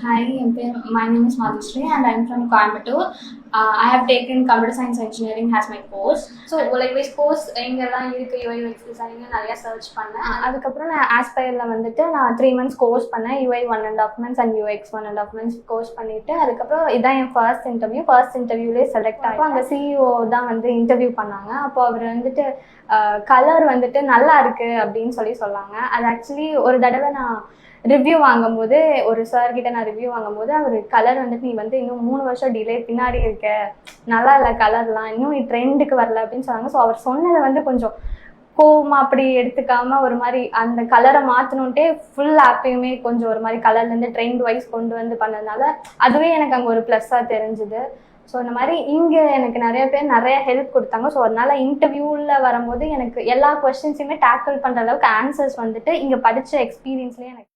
Hi, my name is Madhusri and I'm from Coimbatore. I have taken computer science engineering as my course. So, likewise course எங்கெல்லாம் இருக்கு UI UX design நிறைய search பண்ணேன். அதுக்கப்புறம் நான் ஆஸ்பயர்ல வந்துட்டு நான் 3 months course பண்ணேன். UI 1.5 months and UX 1.5 months course பண்ணிட்டு அதுக்கப்புறம் இதான் என் ஃபர்ஸ்ட் இன்டர்வியூலே செலக்ட் ஆகி அங்கே CEO தான் வந்து இன்டர்வியூ பண்ணாங்க. அப்போ அவர் வந்துட்டு கலர் வந்துட்டு நல்லா இருக்கு அப்படின்னு சொன்னாங்க. அது ஆக்சுவலி ஒரு தடவை நான் ரிவ்யூ வாங்கும்போது ஒரு சார் கிட்ட நான் ரிவ்யூ வாங்கும்போது அவர் கலர் வந்துட்டு நீ வந்து இன்னும் 3 வருஷம் டிலே பின்னாடி இருக்க, நல்லா இல்லை கலர்லாம், இன்னும் நீ ட்ரெண்டுக்கு வரல அப்படின்னு சொன்னாங்க. ஸோ அவர் சொன்னதை வந்து கொஞ்சம் கோவமா அப்படி எடுத்துக்காம ஒரு மாதிரி அந்த கலரை மாற்றணுன்ட்டே ஃபுல் ஆப்பையுமே கொஞ்சம் ஒரு மாதிரி கலர்லேருந்து ட்ரெண்ட் வைஸ் கொண்டு வந்து பண்ணதுனால அதுவே எனக்கு அங்கே ஒரு ப்ளஸ்ஸாக தெரிஞ்சுது. ஸோ இந்த மாதிரி இங்கே எனக்கு நிறைய பேர் நிறைய ஹெல்ப் கொடுத்தாங்க. ஸோ அதனால இன்டர்வியூவில் வரும்போது எனக்கு எல்லா கொஸ்டின்ஸையுமே டேக்கிள் பண்ணுற அளவுக்கு ஆன்சர்ஸ் வந்துட்டு இங்கே படித்த எக்ஸ்பீரியன்ஸ்லேயே எனக்கு